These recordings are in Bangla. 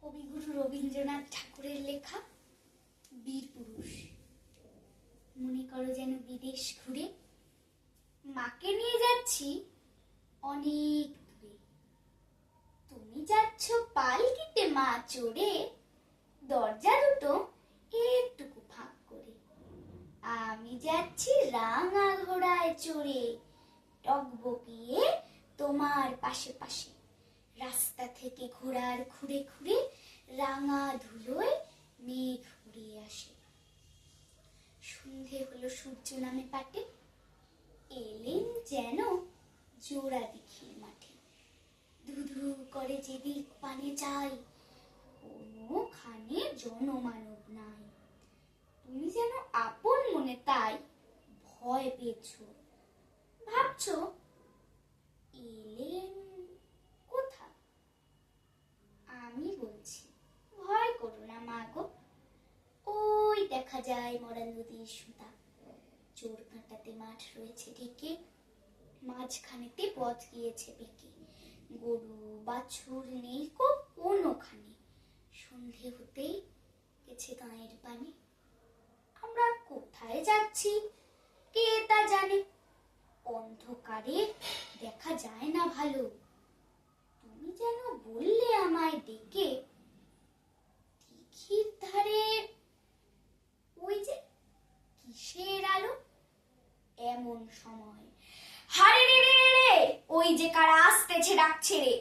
কবিগুরু রবীন্দ্রনাথ ঠাকুরের লেখা বীর পুরুষ। মনে করো যেন বিদেশ ঘুরে মাকে নিয়ে যাচ্ছি অনেক দূরে। তুমি যাচ্ছ পালকিতে মা চড়ে, দরজা দুটো একটুকু ফাঁক করে। আমি যাচ্ছি রাঙা ঘোড়ায় চড়ে, টকবকিয়ে তোমার পাশে পাশে। রাস্তা থেকে ঘোড়ার খুঁড়ে খুঁড়ে রাঙা ধুলোয় মেঘ উড়িয়ে আসে। সন্ধে হলো, সূর্য নামে পাটে, এলেন যেন জোড়া দিঘির মাঠে। ধুধু করে যেদিক পানে চাই, কোনোখানে জনমানব নাই। তুমি যেন আপন মনে তাই ভয় পেয়েছো, ভাবছো এলেন কোথা। আমি বলছি ভয় করো না মা গো, ওই দেখা যায় মরা নদীর সুতা। চোর কাঁটাতে মাঠ রয়েছে ঢেকে, মাঝখানেতে পথ গিয়েছে বেঁকে। গরু বাছুর নেই কোনোখানে, সন্ধে হতেই গেছে গাঁয়ের পানে। আমরা কোথায় যাচ্ছি কে তা জানে, অন্ধকারে দেখা যায় না ভালো। তুমি যেন বললে আমায় ডেকে, দিঘির ধারে ওই যে কিসের আলো। এমন সময় হারে রে রে রে, ওই যে কারা আসতেছে ডাকছে রে।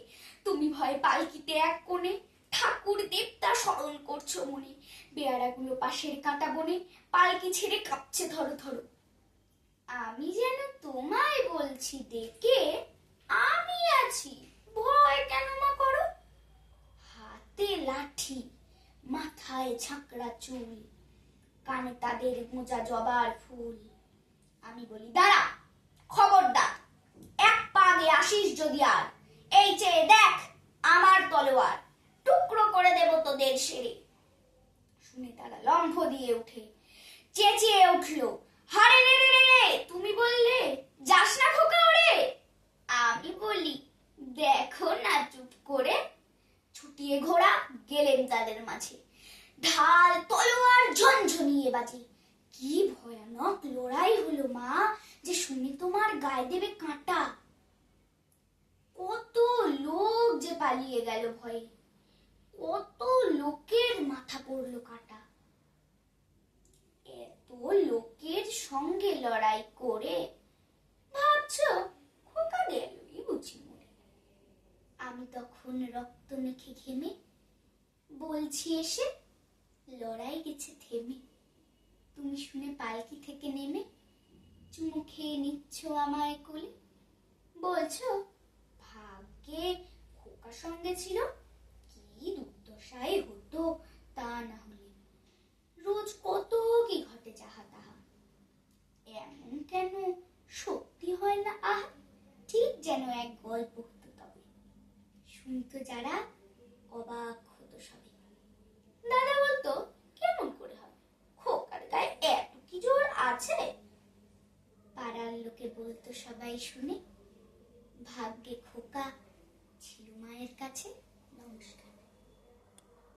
তুমি ভয় পালকিতে এক কোণে, ঠাকুর দেবতা স্মরণ করছো মনে। বেয়ারাগুলো পাশের কাঁটা বনে, পালকি ছেড়ে কাঁপছে ধরো ধরো। আমি যেন তোমায় বলছি ডেকে, আমি আছি, ভয় কেন মা করো। হাতে লাঠি, মাথায় ঝাঁকড়া চুল, কানে তাদের গোঁজা জবার ফুল। আমি বলি দাঁড়া, খবরদার, এক পা আগে আসিস যদি আর, এই চেয়ে দেখ আমার তলোয়ার, টুকরো করে দেব তোদের সেরে। শুনে তারা লম্ফ দিয়ে উঠে, চেঁচিয়ে উঠলো, হারে রে রে রে, তুমি বললে যাস না খোকা ওরে। আমি বলি দেখো না চুপ করে। ছুটিয়ে ঘোড়া গেলেন তাদের মাঝে, ঢাল তলোয়ার ঝনঝনিয়ে বাজে। কি ভয়ানক লড়াই হলো মা, যে শুনে তোমার গায়ে দেবে কাঁটা। কত লোক যে পালিয়ে গেল ভয়ে, কত লোকের মাথা পড়লো কাটা। এত লোকের সঙ্গে লড়াই করে ভাবছো খোকা গেলই বুঝি মরে। আমি তখন রক্ত মেখে ঘেমে বলছি এসে, লড়াই গেছে থেমে। তুমি শুনে পালকি থেকে নেমে চুমু খেয়ে নিচ্ছ আমায় কোলে। বলছো ভাগ্যে খোকার সঙ্গে ছিল, কি দুর্দশাই হতো তা না হলে। রোজ কত কি ঘটে যাহা তাহা, এমন কেন সত্যি হয় না আহা। ঠিক যেন এক গল্প হতো তবে, শুনতো যারা অবাক হতো সবে। দাদা বলতো কেমন করে হবে, খোকার গায়ে এত কি জোর আছে। পাড়ার লোকে বলতো সবাই শুনে, ভাগ্যে খোকা ছিল মায়ের কাছে।